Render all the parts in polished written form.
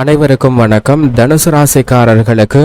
அனைவருக்கும் வணக்கம். தனுசு ராசிக்காரர்களுக்கு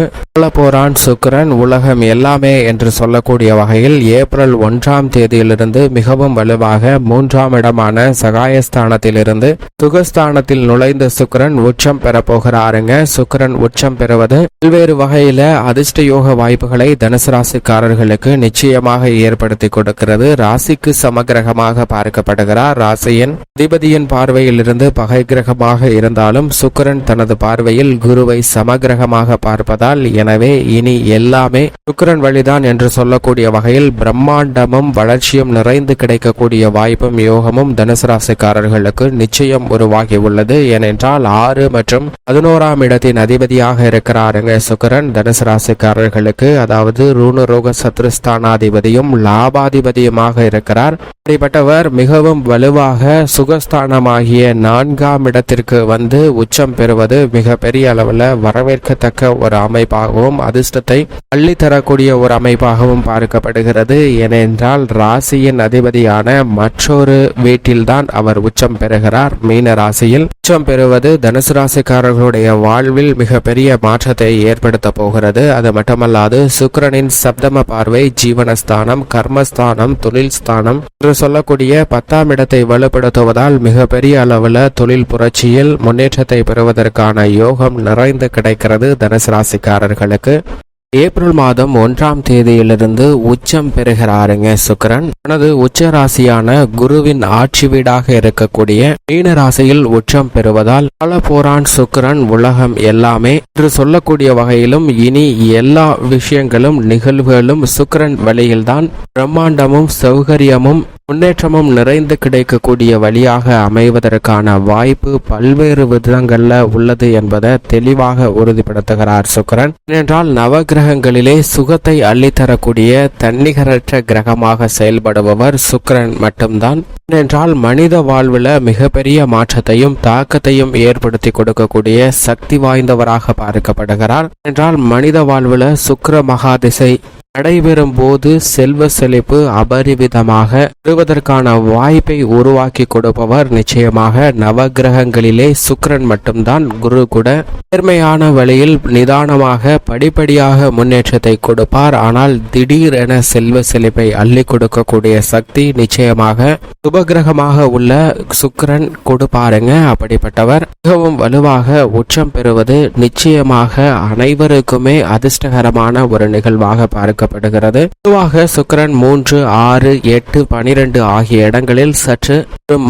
போரான் சுக்கிரன் உலகம் எல்லாமே என்று சொல்லக்கூடிய வகையில் ஏப்ரல் 1ஆம் தேதியிலிருந்து மிகவும் வலுவாக 3ஆம் இடமான சகாயஸ்தானத்திலிருந்து சுகஸ்தானத்தில் நுழைந்த சுக்கிரன் உச்சம் பெறப்போகிறாருங்க. சுக்கிரன் உச்சம் பெறுவது பல்வேறு வகையில அதிர்ஷ்ட யோக வாய்ப்புகளை தனுசு ராசிக்காரர்களுக்கு நிச்சயமாக ஏற்படுத்தி கொடுக்கிறது. ராசிக்கு சமகிரகமாக பார்க்கப்படுகிறார். ராசியின் அதிபதியின் பார்வையில் இருந்து பகை கிரகமாக இருந்தாலும் சுக்கிரன் தனது பார்வையில் குருவை சமகிரகமாக பார்ப்பதால் எனவே இனி எல்லாமே சுக்கிரன் வழிதான் என்று சொல்லக்கூடிய வகையில் பிரம்மாண்டமும் வளர்ச்சியும் நிறைந்து கிடைக்கக்கூடிய வாய்ப்பும் யோகமும் தனுசு ராசிக்காரர்களுக்கு நிச்சயம் உருவாகி உள்ளது. ஏனென்றால் 6 மற்றும் 11ஆம் இடத்தின் அதிபதியாக இருக்கிறாருங்க சுக்கிரன். தனுசு ராசிக்காரர்களுக்கு அதாவது ரூணரோக சத்ருஸ்தானாதிபதியும் லாபாதிபதியுமாக இருக்கிறார். அப்படிப்பட்டவர் மிகவும் வலுவாக சுகஸ்தானமாகிய 4ஆம் இடத்திற்கு வந்து உச்சம் பெறுவது மிக பெரிய அளவில் வரவேற்கத்தக்க ஒரு அமைப்பாகவும் அதிர்ஷ்டத்தை அள்ளித்தரக்கூடிய ஒரு அமைப்பாகவும் பார்க்கப்படுகிறது. ஏனென்றால் ராசியின் அதிபதியான மற்றொரு வீட்டில்தான் அவர் உச்சம் பெறுகிறார். மீன ராசியில் உச்சம் பெறுவது தனுசு ராசிக்காரர்களுடைய வாழ்வில் மிக பெரிய மாற்றத்தை ஏற்படுத்த போகிறது. அது மட்டுமல்லாது சுக்கிரனின் சப்தம பார்வை ஜீவனஸ்தானம், கர்மஸ்தானம், தொழில் ஸ்தானம் என்று சொல்லக்கூடிய 10ஆம் இடத்தை வலுப்படுத்துவதால் மிக பெரிய அளவில் தொழில் புரட்சியில் முன்னேற்றத்தை பெறுவதற்கான யோகம் நிறைந்து கிடைக்கிறது தனுசு ராசிக்காரர்களுக்கு. ஏப்ரல் மாதம் 1ஆம் தேதியிலிருந்து உச்சம் பெறுகிறாருங்க சுக்கிரன். தனது உச்ச ராசியான குருவின் ஆட்சி வீடாக இருக்கக்கூடிய மீன ராசியில் உச்சம் பெறுவதால் போரான் சுக்கிரன் உலகம் எல்லாமே என்று சொல்லக்கூடிய வகையிலும் இனி எல்லா விஷயங்களும் நிகழ்வுகளும் சுக்கிரன் வழியில்தான் பிரம்மாண்டமும் சௌகரியமும் முன்னேற்றமும் நிறைந்து கிடைக்கக்கூடிய வழியாக அமைவதற்கான வாய்ப்பு பல்வேறு விதங்கள்ல உள்ளது என்பதை தெளிவாக உறுதிப்படுத்துகிறார் சுக்கிரன். ஏனென்றால் நவகிரகங்களிலே சுகத்தை அள்ளித்தரக்கூடிய தன்னிகரற்ற கிரகமாக செயல்படுபவர் சுக்கிரன் மட்டும்தான். ஏனென்றால் மனித வாழ்வில் மிகப்பெரிய மாற்றத்தையும் தாக்கத்தையும் ஏற்படுத்தி கொடுக்கக்கூடிய சக்தி வாய்ந்தவராக பார்க்கப்படுகிறார். என்றால் மனித வாழ்வில் சுக்கிர மகாதிசை நடைபெறும் போது செல்வ செழிப்பு அபரிவிதமாக பெறுவதற்கான வாய்ப்பை உருவாக்கி கொடுப்பவர் நிச்சயமாக நவகிரகங்களிலே சுக்கிரன் மட்டும்தான். குரு கூட நேர்மையான வழியில் நிதானமாக படிப்படியாக முன்னேற்றத்தை கொடுப்பார். ஆனால் திடீரென செல்வ செழிப்பை அள்ளி கொடுக்கக்கூடிய சக்தி நிச்சயமாக சுபகிரகமாக உள்ள சுக்கிரன் கொடுப்பாருங்க. அப்படிப்பட்டவர் மிகவும் வலுவாக உச்சம் பெறுவது நிச்சயமாக அனைவருக்குமே அதிர்ஷ்டகரமான ஒரு நிகழ்வாக பார்க்கப்படுகிறது. பொதுவாக சுக்கிரன் 3, 6, 8, 12 ஆகிய இடங்களில் சற்று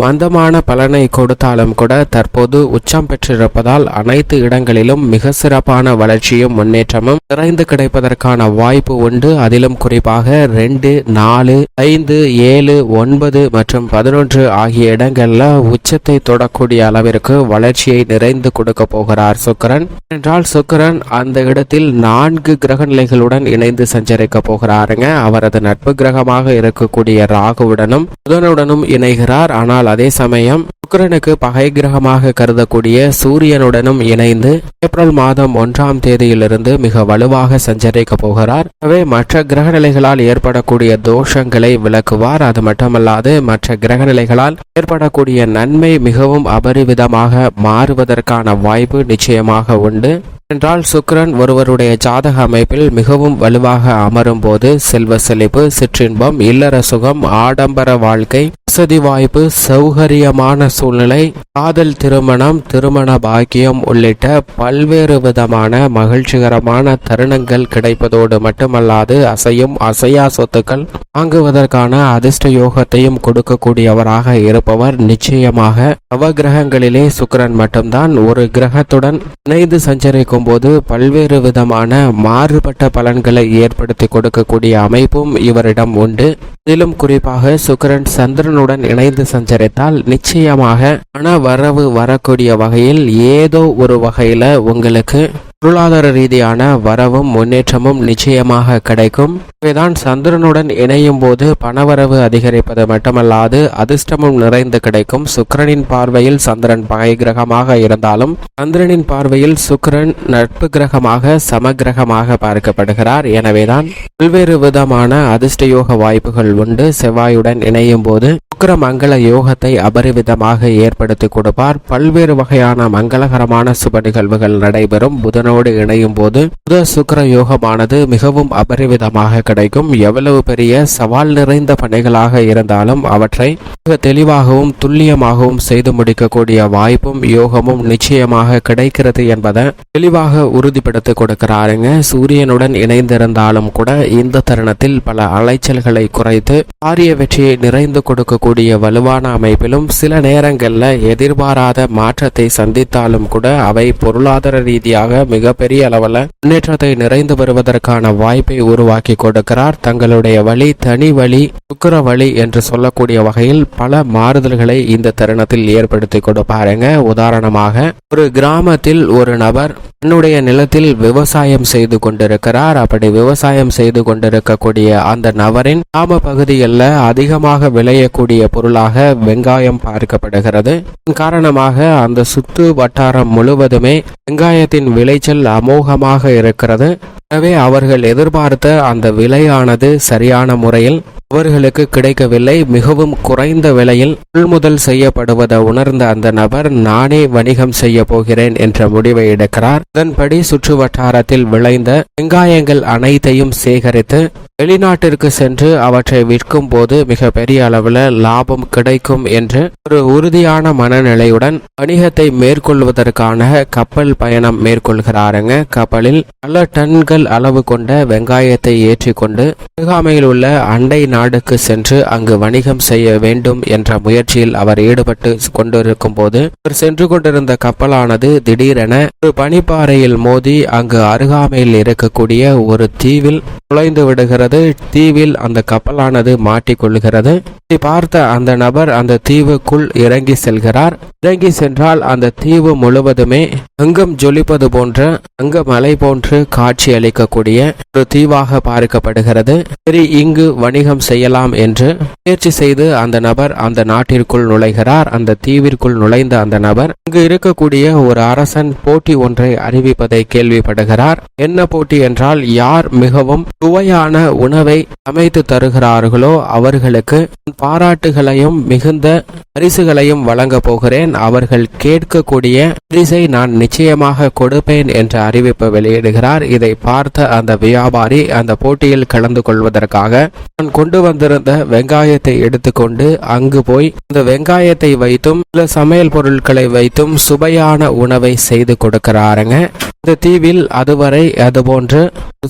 மந்தமான பலனை கொடுத்தாலும் கூட தற்போது உச்சம் பெற்றிருப்பதால் அனைத்து இடங்களிலும் மிக சிறப்பான வளர்ச்சியும் முன்னேற்றமும் நிறைந்து கிடைப்பதற்கான வாய்ப்பு உண்டு. அதிலும் குறிப்பாக 2, 4, 5, 7, 9 மற்றும் 11 ஆகிய இடங்கள்ல உச்சத்தை தொடக்கூடிய அளவிற்கு வளர்ச்சியை நிறைந்து கொடுக்க போகிறார் சுக்கிரன். என்றால் சுக்கிரன் அந்த இடத்தில் 4 கிரக நிலைகளுடன் இணைந்து சஞ்சரிக்க போகிறாருங்க. அவரது நட்பு கிரகமாக இருக்கக்கூடிய ராகுவுடனும் புதனுடனும் இணைகிறார். ஆனால் அதே சமயம் சுக்கிரனுக்கு பகை கிரகமாக கருதக்கூடிய சூரியனுடனும் இணைந்து ஏப்ரல் மாதம் 1ஆம் தேதியிலிருந்து மிக வலுவாக சஞ்சரிக்க போகிறார். எனவே மற்ற கிரக நிலைகளால் ஏற்படக்கூடிய தோஷங்களை விளக்குவார். அது மட்டுமல்லாது மற்ற கிரக நிலைகளால் ஏற்படக்கூடிய நன்மை மிகவும் அபரிவிதமாக மாறுவதற்கான வாய்ப்பு நிச்சயமாக உண்டு. என்றால் சுக்கிரன் ஒருவருடைய ஜாதக அமைப்பில் மிகவும் வலுவாக அமரும் போது செல்வ செழிப்பு, சிற்றின்பம், இல்லற சுகம், ஆடம்பர வாழ்க்கை, வசதி வாய்ப்பு, சௌகரியமான சூழ்நிலை, காதல் திருமணம், திருமண பாக்கியம் உள்ளிட்ட பல்வேறு விதமான மகிழ்ச்சிகரமான தருணங்கள் கிடைப்பதோடு மட்டுமல்லாது அசையும் அசையா சொத்துக்கள் வாங்குவதற்கான அதிர்ஷ்ட யோகத்தையும் கொடுக்கக்கூடியவராக இருப்பவர் நிச்சயமாக நவகிரகங்களிலே சுக்கிரன் மட்டும்தான். ஒரு கிரகத்துடன் இணைந்து சஞ்சரிக்கும் போது பல்வேறு விதமான மாறுபட்ட பலன்களை ஏற்படுத்தி கொடுக்கக்கூடிய அமைப்பும் இவரிடம் உண்டு. இதிலும் குறிப்பாக சுக்கிரன் சந்திரனுடன் இணைந்து சஞ்சரித்தால் நிச்சயமாக பண வரவு வரக்கூடிய வகையில் ஏதோ ஒரு வகையில உங்களுக்கு பொருளாதார ரீதியான வரவும் முன்னேற்றமும் நிச்சயமாக கிடைக்கும். இவைதான் சந்திரனுடன் இணையும் போது பணவரவு அதிகரிப்பது மட்டுமல்லாது அதிர்ஷ்டமும் நிறைந்து கிடைக்கும். சுக்கிரனின் பார்வையில் சந்திரன் பகை கிரகமாக இருந்தாலும் சந்திரனின் பார்வையில் சுக்கிரன் நட்பு கிரகமாக சமகிரகமாக பார்க்கப்படுகிறார். எனவேதான் பல்வேறு விதமான அதிர்ஷ்ட யோக வாய்ப்புகள் உண்டு. செவ்வாயுடன் இணையும் போது சுக்கிர மங்கள யோகத்தை அபரிவிதமாக ஏற்படுத்தி கொடுப்பார். பல்வேறு வகையான மங்களகரமான சுப நிகழ்வுகள் நடைபெறும். புதனோடு இணையும் போது புத சுக்கிர யோகமானது மிகவும் அபரிவிதமாக கிடைக்கும். எவ்வளவு பெரிய சவால் நிறைந்த பணிகளாக இருந்தாலும் அவற்றை மிக தெளிவாகவும் துல்லியமாகவும் செய்து முடிக்கக்கூடிய வாய்ப்பும் யோகமும் நிச்சயமாக கிடைக்கிறது என்பதை தெளிவாக உறுதிப்படுத்தி கொடுக்கிறாருங்க. சூரியனுடன் இணைந்திருந்தாலும் கூட இந்த தருணத்தில் பல அலைச்சல்களை குறைத்து காரிய வெற்றியை நிறைந்து கொடுக்கக்கூடிய வலுவான அமைப்பிலும் சில நேரங்களில் எதிர்பாராத மாற்றத்தை சந்தித்தாலும் கூட அவை பொருளாதார ரீதியாக மிகப்பெரிய அளவில் முன்னேற்றத்தை நிறைந்து வருவதற்கான வாய்ப்பை உருவாக்கி கொடுக்கிறார். தங்களுடைய வழி தனி வழி சுக்கிர வழி என்று சொல்லக்கூடிய வகையில் பல மாறுதல்களை இந்த தருணத்தில் ஏற்படுத்தி கொடுப்பாருங்க. உதாரணமாக ஒரு கிராமத்தில் ஒரு நபர் தன்னுடைய நிலத்தில் விவசாயம் செய்து கொண்டிருக்கிறார். அப்படி விவசாயம் செய்து கொண்டிருக்கக்கூடிய அந்த நபரின் கிராம பகுதிகளில் அதிகமாக விளையக்கூடிய பொருளாக வெங்காயம் பார்க்கப்படுகிறது. காரணமாக அந்த சுற்று வட்டாரம் முழுவதுமே வெங்காயத்தின் விளைச்சல் அமோகமாக இருக்கிறது. எனவே அவர்கள் எதிர்பார்த்த அந்த விலையானது சரியான முறையில் அவர்களுக்கு கிடைக்கவில்லை. மிகவும் குறைந்த விலையில் கொள்முதல் செய்யப்படுவதை உணர்ந்த அந்த நபர் நானே வணிகம் செய்ய போகிறேன் என்ற முடிவை எடுக்கிறார். அதன்படி சுற்று வட்டாரத்தில் விளைந்த வெங்காயங்கள் அனைத்தையும் சேகரித்து வெளிநாட்டிற்கு சென்று அவற்றை விற்கும் போது மிக பெரிய அளவில் லாபம் கிடைக்கும் என்று ஒரு உறுதியான மனநிலையுடன் வணிகத்தை மேற்கொள்வதற்கான கப்பல் பயணம் மேற்கொள்கிறாருங்க. கப்பலில் பல டன்கள் அளவு கொண்ட வெங்காயத்தை ஏற்றிக்கொண்டு அருகாமையில் உள்ள அண்டை நாடுக்கு சென்று அங்கு வணிகம் செய்ய வேண்டும் என்ற முயற்சியில் அவர் ஈடுபட்டு கொண்டிருக்கும் போது அவர் சென்று கொண்டிருந்த கப்பலானது திடீரென ஒரு பனிப்பாறையில் மோதி அங்கு அருகாமையில் இருக்கக்கூடிய ஒரு தீவில் நுழைந்து விடுகிறது. தீவில் அந்த கப்பலானது மாட்டிக்கொள்கிறது. இதை பார்த்த அந்த நபர் அந்த தீவுக்குள் இறங்கி செல்கிறார். இறங்கி சென்றால் அந்த தீவு முழுவதுமே அங்கம் ஜொலிப்பது போன்ற அங்க மலை போன்று காட்சி அளிக்கக்கூடிய ஒரு தீவாக பார்க்கப்படுகிறது. சரி, இங்கு வணிகம் செய்யலாம் என்று முயற்சி செய்து அந்த நபர் அந்த நாட்டிற்குள் நுழைகிறார். அந்த தீவிற்குள் நுழைந்த அந்த நபர் அங்கு இருக்கக்கூடிய ஒரு அரசன் போட்டி ஒன்றை அறிவிப்பதை கேள்விப்படுகிறார். என்ன போட்டி என்றால், யார் மிகவும் சுவையான உணவை அமைத்து தருகிறார்களோ அவர்களுக்கு பாராட்டுகளையும் மிகுந்த பரிசுகளையும் வழங்க போகிறேன். அவர்கள் கேட்கக்கூடிய பரிசை நான் நிச்சயமாக கொடுப்பேன் என்ற அறிவிப்பை வெளியிடுகிறார். இதை பார்த்த அந்த வியாபாரி அந்த போட்டியில் கலந்து கொள்வதற்காக நான் கொண்டு வந்திருந்த வெங்காயத்தை எடுத்துக்கொண்டு அங்கு போய் அந்த வெங்காயத்தை வைத்தும் சில சமையல் பொருட்களை வைத்தும் சுவையான உணவை செய்து கொடுக்கிறாருங்க. இந்த தீவில் அதுவரை அதுபோன்று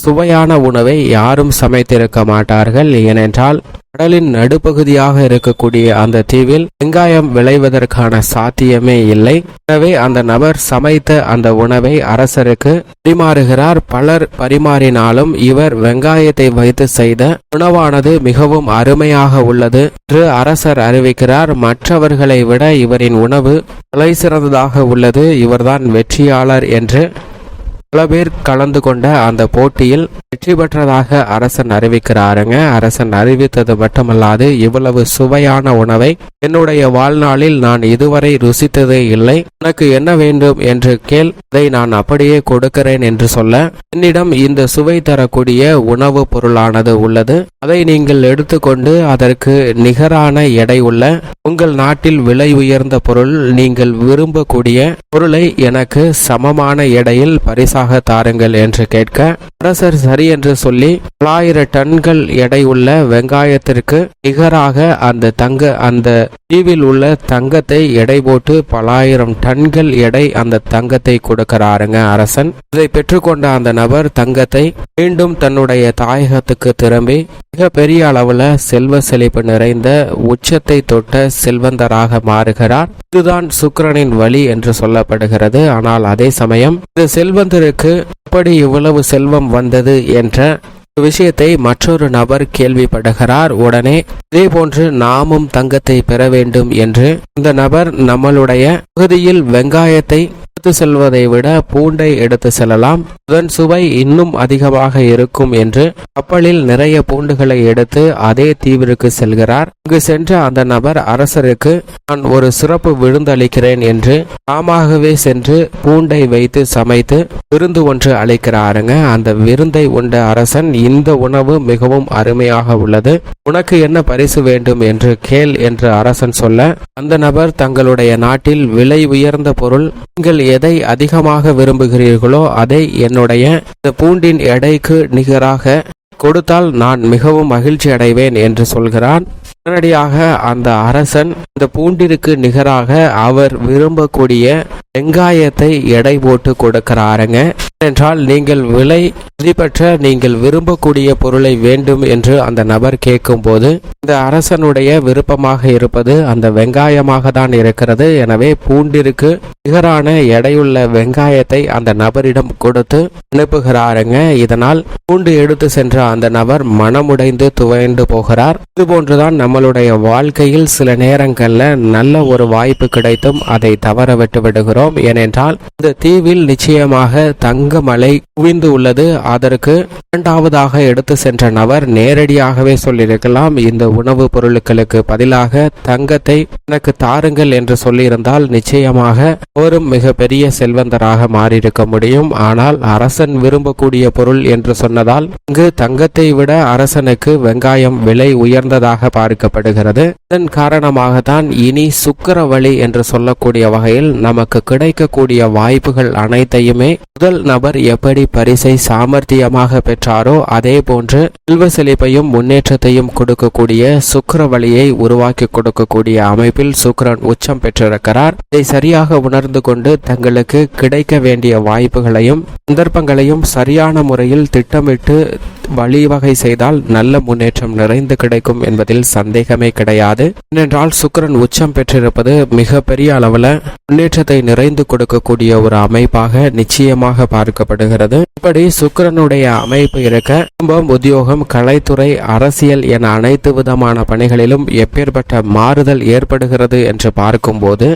சுவையான உணவை யாரும் சமைத்திருக்க மாட்டார்கள். ஏனென்றால் கடலின் நடுப்பகுதியாக இருக்கக்கூடிய அந்த தீவில் வெங்காயம் விளைவதற்கான சாத்தியமே இல்லை. எனவே அந்த நபர் சமைத்த அந்த உணவை அரசருக்கு பரிமாறுகிறார். பலர் பரிமாறினாலும் இவர் வெங்காயத்தை வைத்து செய்த உணவானது மிகவும் அருமையாக உள்ளது என்று அரசர் அறிவிக்கிறார். மற்றவர்களை விட இவரின் உணவு தலை சிறந்ததாக உள்ளது, இவர்தான் வெற்றியாளர் என்று பல பேர் கலந்து கொண்ட அந்த போட்டியில் வெற்றி பெற்றதாக அரசன் அறிவிக்கிறாருங்க. அரசன் அறிவித்தது மட்டுமல்லாது, இவ்வளவு சுவையான உணவை என்னுடைய வாழ்நாளில் நான் இதுவரை ருசித்ததே இல்லை, உனக்கு என்ன வேண்டும் என்று கேள், அதை நான் அப்படியே கொடுக்கிறேன் என்று சொல்ல, என்னிடம் இந்த சுவை தரக்கூடிய உணவு பொருளானது உள்ளது, அதை நீங்கள் எடுத்துக்கொண்டு அதற்கு நிகரான எடை உள்ள உங்கள் நாட்டில் விலை உயர்ந்த பொருள், நீங்கள் விரும்பக்கூடிய பொருளை எனக்கு சமமான எடையில் பரிசாக தாருங்கள் என்று கேட்க, அரசர் சரி என்று சொல்லி 1000 டன்கள் எடை உள்ள வெங்காயத்திற்கு நிகராக அந்த தீவில் உள்ள தங்கத்தை எடை போட்டு 1000 டன்கள் எடை அந்த தங்கத்தை கொடுக்கிறாருங்க அரசன். இதை பெற்றுக்கொண்ட அந்த நபர் தங்கத்தை மீண்டும் தன்னுடைய தாயகத்துக்கு திரும்பி மிக பெரிய அளவுல செல்வ செழிப்பு நிறைந்த உச்சத்தை தொட்ட செல்வந்தராக மாறுகிறார். இதுதான் சுக்கிரனின் வழி என்று சொல்லப்படுகிறது. ஆனால் அதே சமயம் இந்த செல்வந்தருக்கு எப்படி இவ்வளவு செல்வம் வந்தது என்ற விஷயத்தை மற்றொரு நபர் கேள்விப்படுகிறார். உடனே இதே போன்று நாமும் தங்கத்தை பெற வேண்டும் என்று இந்த நபர் நம்மளுடைய பகுதியில் வெங்காயத்தை எடுத்து செல்வதை விட பூண்டை எடுத்து செல்லலாம், அதன் சுவை இன்னும் அதிகமாக இருக்கும் என்று கப்பலில் நிறைய பூண்டுகளை எடுத்து அதே தீவிற்கு செல்கிறார். அங்கு சென்ற அந்த நபர் அரசருக்கு நான் ஒரு சிறப்பு விருந்தளிக்கிறேன் என்று தாமாகவே சென்று பூண்டை வைத்து சமைத்து விருந்து ஒன்று அளிக்கிறாருங்க. அந்த விருந்தை உண்ட அரசன், இந்த உணவு மிகவும் அருமையாக உள்ளது, உனக்கு என்ன பரிசு வேண்டும் என்று கேள் என்று அரசன் சொல்ல, அந்த நபர் தங்களுடைய நாட்டில் விலை உயர்ந்த பொருள், நீங்கள் எதை அதிகமாக விரும்புகிறீர்களோ அதை என்னுடைய இந்த பூண்டின் எடைக்கு நிகராக கொடுத்தால் நான் மிகவும் மகிழ்ச்சி அடைவேன் என்று சொல்கிறான். உடனடியாக அந்த அரசன் இந்த பூண்டிற்கு நிகராக அவர் விரும்பக்கூடிய வெங்காயத்தை எடை போட்டு கொடுக்கிறாருங்க. என்றால் நீங்கள் விலை மதிப்பற்ற நீங்கள் விரும்பக்கூடிய பொருளை வேண்டும் என்று அந்த நபர் கேட்கும் போது இந்த அரசனுடைய விருப்பமாக இருப்பது அந்த வெங்காயமாக தான் இருக்கிறது. எனவே பூண்டிற்கு நிகரான எடையுள்ள வெங்காயத்தை அந்த நபரிடம் கொடுத்து அனுப்புகிறாருங்க. இதனால் பூண்டு எடுத்து சென்ற அந்த நபர் மனமுடைந்து துவைந்து போகிறார். இதுபோன்றுதான் நம்மளுடைய வாழ்க்கையில் சில நேரங்கள்ல நல்ல ஒரு வாய்ப்பு கிடைத்தும் அதை தவற விட்டு விடுகிறோம். ஏனென்றால் இந்த தீவில் நிச்சயமாக தங்க மலை குவிந்து உள்ளது. அதற்கு இரண்டாவதாக எடுத்து சென்ற நபர் நேரடியாகவே சொல்லியிருக்கலாம், இந்த உணவு பொருட்களுக்கு பதிலாக தங்கத்தை எனக்கு தாருங்கள் என்று சொல்லியிருந்தால் நிச்சயமாக அவரும் மிகப்பெரிய செல்வந்தராக மாறியிருக்க முடியும். ஆனால் அரசன் விரும்பக்கூடிய பொருள் என்று சொன்னதால் இங்கு தங்கத்தை விட அரசனுக்கு வெங்காயம் விலை உயர்ந்ததாக பார்க்கப்படுகிறது. இதன் காரணமாகத்தான் இனி சுக்கிரவழி என்று சொல்லக்கூடிய வகையில் நமக்கு கிடைக்கக்கூடிய வாய்ப்புகள் அனைத்தையுமே முதல் நபர் எப்படி பரிசை சாமர்த்தியமாக பெற்றாரோ அதே போன்று செல்வ செழிப்பையும் முன்னேற்றத்தையும் கொடுக்கக்கூடிய சுக்கிரவழியை உருவாக்கி கொடுக்கக்கூடிய அமைப்பில் சுக்கிரன் உச்சம் பெற்றிருக்கிறார். இதை சரியாக உணர்ந்து கொண்டு தங்களுக்கு கிடைக்க வேண்டிய வாய்ப்புகளையும் சந்தர்ப்பங்களையும் சரியான முறையில் திட்டமிட்டு வழிவகை செய்தால் நல்ல முன்னேற்றம் நிறைந்து கிடைக்கும் என்பதில் சந்தேகமே கிடையாது. ஏனென்றால் சுக்கிரன் உச்சம் பெற்றிருப்பது மிகப்பெரிய அளவில் முன்னேற்றத்தை நிறைந்து கொடுக்கக்கூடிய ஒரு அமைப்பாக நிச்சயமாக பார்க்கப்படுகிறது. இப்படி சுக்கிரனுடைய அமைப்பு இருக்க குடும்பம், உத்தியோகம், கலைத்துறை, அரசியல் என அனைத்து விதமான பணிகளிலும் எப்பேற்பட்ட மாறுதல் ஏற்படுகிறது என்று பார்க்கும்போது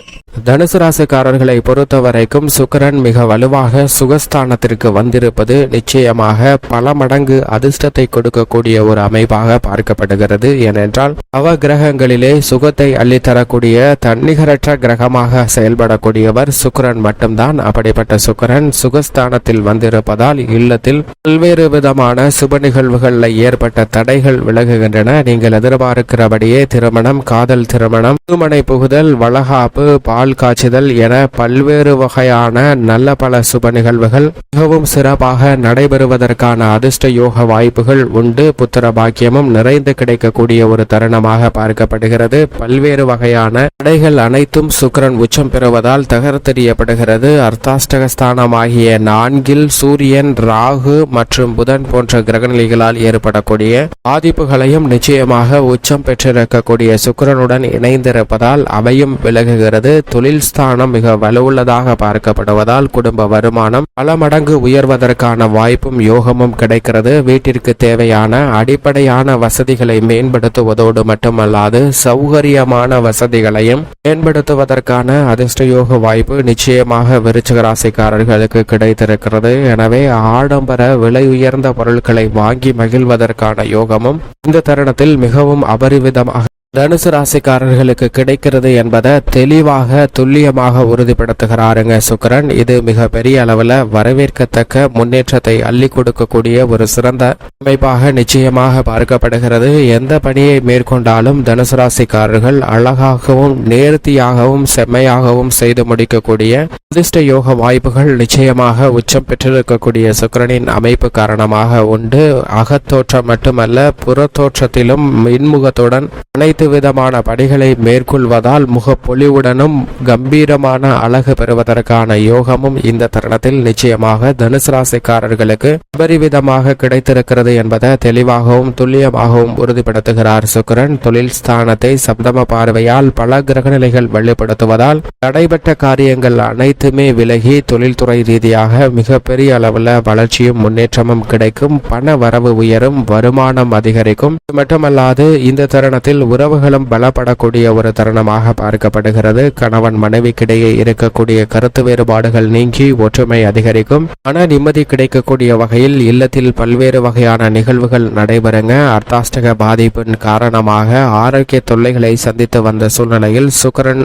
தனுசு ராசிக்காரர்களை பொறுத்த வரைக்கும் சுக்கிரன் மிக வலுவாக சுகஸ்தானத்திற்கு வந்திருப்பது நிச்சயமாக பல மடங்கு அதிர்ஷ்டத்தை கொடுக்கக்கூடிய ஒரு அமைப்பாக பார்க்கப்படுகிறது. ஏனென்றால் அவ கிரகங்களிலே சுகத்தை அள்ளித்தரக்கூடிய தன்னிகரற்ற கிரகமாக செயல்படக்கூடியவர் சுக்கிரன் மட்டும்தான். அப்படிப்பட்ட சுக்கிரன் சுகஸ்தானத்தில் வந்திருப்பதால் இல்லத்தில் பல்வேறு விதமான சுப நிகழ்வுகளில் ஏற்பட்ட தடைகள் விலகுகின்றன. நீங்கள் எதிர்பார்க்கிறபடியே திருமணம், காதல் திருமணம், புதுமனை புகுதல், வளகாப்பு, பால் காய்ச்சுதல் என பல்வேறு வகையான நல்ல பல சுப நிகழ்வுகள் மிகவும் சிறப்பாக நடைபெறுவதற்கான அதிர்ஷ்ட யோக வாய்ப்புகள் உண்டு. புத்திர பாக்கியமும் நிறைந்து கிடைக்கக்கூடிய ஒரு தருணமாக பார்க்கப்படுகிறது. பல்வேறு வகையான தடைகள் அனைத்தும் சுக்கிரன் உச்சம் பெறுவதால் தகர்த்தெறியப்படுகிறது. அர்த்தாஷ்டகஸ்தானமாகிய 4 சூரியன், ராகு மற்றும் புதன் போன்ற கிரகநிலைகளால் ஏற்படக்கூடிய பாதிப்புகளையும் நிச்சயமாக உச்சம் பெற்றிருக்கக்கூடிய சுக்கிரனுடன் இணைந்திருப்பதால் அவையும் விலகுகிறது. தொழில் ஸ்தானம் மிக வலுவுள்ளதாக பார்க்கப்படுவதால் குடும்ப வருமானம் பல மடங்கு உயர்வதற்கான வாய்ப்பும் யோகமும் கிடைக்கிறது. வீட்டிற்கு தேவையான அடிப்படையான வசதிகளை மேம்படுத்துவதோடு மட்டுமல்லாது சௌகரியமான வசதிகளையும் மேம்படுத்துவதற்கான அதிர்ஷ்டயோக வாய்ப்பு நிச்சயமாக விருச்சிக ராசிக்காரர்களுக்கு கிடைத்திருக்கிறது. எனவே ஆடம்பர விலை உயர்ந்த பொருட்களை வாங்கி மகிழ்வதற்கான யோகமும் இந்த தருணத்தில் மிகவும் அபரிவிதமாக தனுசு ராசிக்காரர்களுக்கு கிடைக்கிறது என்பதை தெளிவாக துல்லியமாக உறுதிப்படுத்துகிறாருங்க சுக்கிரன். இது மிக பெரிய அளவில் வரவேற்கத்தக்க முன்னேற்றத்தை அள்ளி கொடுக்கக்கூடிய ஒரு சிறந்த அமைப்பாக நிச்சயமாக பார்க்கப்படுகிறது. எந்த பணியை மேற்கொண்டாலும் தனுசு ராசிக்காரர்கள் அழகாகவும் நேர்த்தியாகவும் செம்மையாகவும் செய்து முடிக்கக்கூடிய அதிர்ஷ்ட யோக வாய்ப்புகள் நிச்சயமாக உச்சம் பெற்றிருக்கக்கூடிய சுக்கிரனின் அமைப்பு காரணமாக உண்டு. அகத்தோற்றம் மட்டுமல்ல, புறத்தோற்றத்திலும் இன்முகத்துடன் அனைத்து விதமான பணிகளை மேற்கொள்வதால் முகப்பொலிவுடனும் கம்பீரமான அழகு பெறுவதற்கான யோகமும் இந்த தருணத்தில் நிச்சயமாக தனுசு ராசிக்காரர்களுக்கு அபரிவிதமாக கிடைத்திருக்கிறது என்பதை தெளிவாகவும் துல்லியமாகவும் உறுதிப்படுத்துகிறார் சுக்கிரன். தொழில் ஸ்தானத்தை சப்தம பார்வையால் பல கிரகநிலைகள் வெளிப்படுத்துவதால் தடைபட்ட காரியங்கள் அனைத்துமே விலகி தொழில்துறை ரீதியாக மிகப்பெரிய அளவில் வளர்ச்சியும் முன்னேற்றமும் கிடைக்கும். பண வரவு உயரும், வருமானம் அதிகரிக்கும். மட்டுமல்லாது இந்த தருணத்தில் உறவு உறவுகளும் பலப்படக்கூடிய ஒரு தருணமாக பார்க்கப்படுகிறது. கணவன் மனைவிக்கிடையே இருக்கக்கூடிய கருத்து வேறுபாடுகள் நீங்கி ஒற்றுமை அதிகரிக்கும். மன நிம்மதி கிடைக்கக்கூடிய வகையில் இல்லத்தில் பல்வேறு வகையான நிகழ்வுகள் நடைபெறுங்க. அர்த்தாஷ்டக பாதிப்பின் காரணமாக ஆரோக்கிய தொல்லைகளை சந்தித்து வந்த சூழ்நிலையில் சுக்கிரன்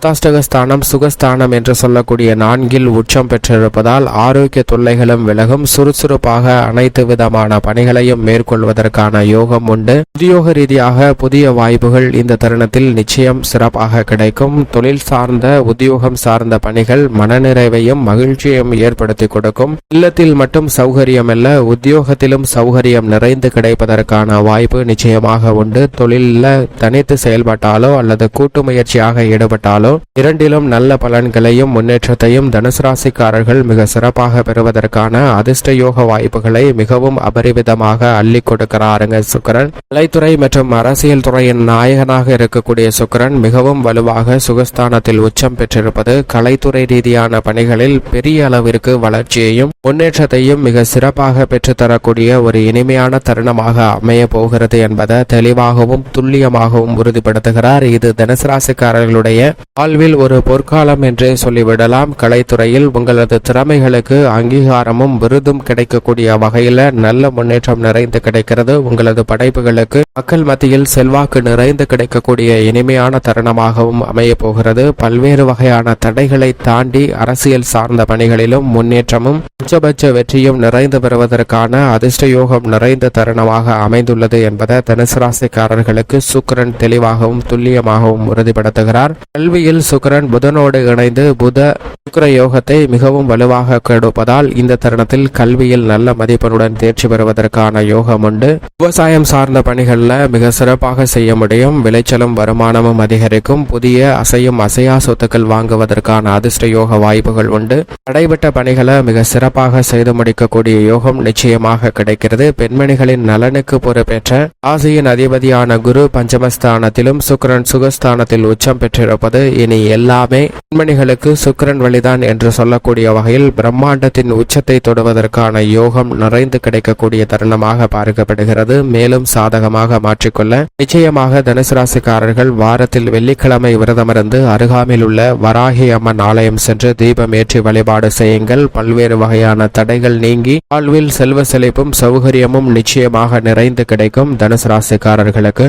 அர்த்தாஷ்டகஸ்தானம் சுகஸ்தானம் என்று சொல்லக்கூடிய 4 உச்சம் பெற்றிருப்பதால் ஆரோக்கிய தொல்லைகளும் விலகும். சுறுசுறுப்பாக அனைத்து விதமான பணிகளையும் மேற்கொள்வதற்கான யோகம் உண்டு. உத்தியோக ரீதியாக புதிய வாய்ப்புகள் இந்த தருணத்தில் நிச்சயம் சிறப்பாக கிடைக்கும். தொழில் சார்ந்த உத்தியோகம் சார்ந்த பணிகள் மனநிறைவையும் மகிழ்ச்சியையும் ஏற்படுத்தி கொடுக்கும். இல்லத்தில் மட்டும் சௌகரியம் அல்ல, உத்தியோகத்திலும் சௌகரியம் நிறைந்து கிடைப்பதற்கான வாய்ப்பு நிச்சயமாக உண்டு. தொழிலில் தனித்து செயல்பட்டாலோ அல்லது கூட்டு முயற்சியாக ஈடுபட்டாலோ இரண்டிலும் நல்ல பலன்களையும் முன்னேற்றத்தையும் தனுசு ராசிக்காரர்கள் மிக சிறப்பாக பெறுவதற்கான அதிர்ஷ்ட யோக வாய்ப்புகளை மிகவும் அபரிவிதமாக அள்ளி கொடுக்கிறாருங்க சுக்கிரன். கலைத்துறை மற்றும் அரசியல் துறையின் நாயகனாக இருக்கக்கூடிய சுக்கிரன் மிகவும் வலுவாக சுகஸ்தானத்தில் உச்சம் பெற்றிருப்பது கலைத்துறை ரீதியான பணிகளில் பெரிய அளவிற்கு வளர்ச்சியையும் முன்னேற்றத்தையும் மிக சிறப்பாக பெற்றுத்தரக்கூடிய ஒரு இனிமையான தருணமாக அமைய போகிறது என்பதை தெளிவாகவும் துல்லியமாகவும் உறுதிப்படுத்துகிறார். இது தனுசு ராசிக்காரர்களுடைய வாழ்வில் ஒரு பொற்காலம் என்றே சொல்லிவிடலாம். கலைத்துறையில் உங்களது திறமைகளுக்கு அங்கீகாரமும் விருதும் கிடைக்கக்கூடிய வகையில நல்ல முன்னேற்றம் நிறைந்து கிடைக்கிறது. உங்களது படைப்புகளுக்கு மக்கள் மத்தியில் செல்வாக்கு நிறைந்து கிடைக்கக்கூடிய இனிமையான தருணமாகவும் அமைய போகிறது. பல்வேறு வகையான தடைகளை தாண்டி அரசியல் சார்ந்த பணிகளிலும் முன்னேற்றமும் உச்சபட்ச வெற்றியும் நிறைந்து பெறுவதற்கான அதிர்ஷ்ட யோகம் நிறைந்த தருணமாக அமைந்துள்ளது என்பதை தனுசு ராசிக்காரர்களுக்கு சுக்கிரன் தெளிவாகவும் துல்லியமாகவும் உறுதிப்படுத்துகிறார். கல்வியில் சுக்கிரன் புதனோடு இணைந்து புத சுக்கிர யோகத்தை மிகவும் வலுவாக கொடுப்பதால் இந்த தருணத்தில் கல்வியில் நல்ல மதிப்பெண்ணுடன் தேர்ச்சி பெறுவதற்கான யோகம் உண்டு. விவசாயம் சார்ந்த பணிகளில் மிக சிறப்பாக செய்ய முடியும். விளைச்சலும் வருமானமும் அதிகரிக்கும். புதிய அசையும் அசையா சொத்துக்கள் வாங்குவதற்கான அதிர்ஷ்ட யோக வாய்ப்புகள் உண்டு. தடைபட்ட பணிகளை மிக சிறப்பாக செய்து முடிக்கக்கூடிய யோகம் நிச்சயமாக கிடைக்கிறது. பெண்மணிகளின் நலனுக்கு பொறுப்பேற்ற ராசியின் அதிபதியான குரு பஞ்சமஸ்தானத்திலும் சுக்கிரன் சுகஸ்தானத்தில் உச்சம் பெற்றிருப்பது இனி எல்லாமே பெண்மணிகளுக்கு சுக்கிரன் வழிதான் என்று சொல்லக்கூடிய வகையில் பிரம்மாண்டத்தின் உச்சத்தை தொடுவதற்கான யோகம் நிறைந்து கிடைக்கக்கூடிய தருணமாக பார்க்கப்படுகிறது. மேலும் சாதகமாக மாற்றிக்கொள்ள நிச்சயமாக தனுசு ராசிக்காரர்கள் வாரத்தில் வெள்ளிக்கிழமை விரதமிருந்து அருகாமையில் உள்ள வராகி அம்மன் ஆலயம் சென்று தீபம் ஏற்றி வழிபாடு செய்யுங்கள். பல்வேறு வகையான தடைகள் நீங்கி வாழ்வில் செல்வ செழிப்பும் சௌகரியமும் நிச்சயமாக நிறைந்து கிடைக்கும். தனுசு ராசிக்காரர்களுக்கு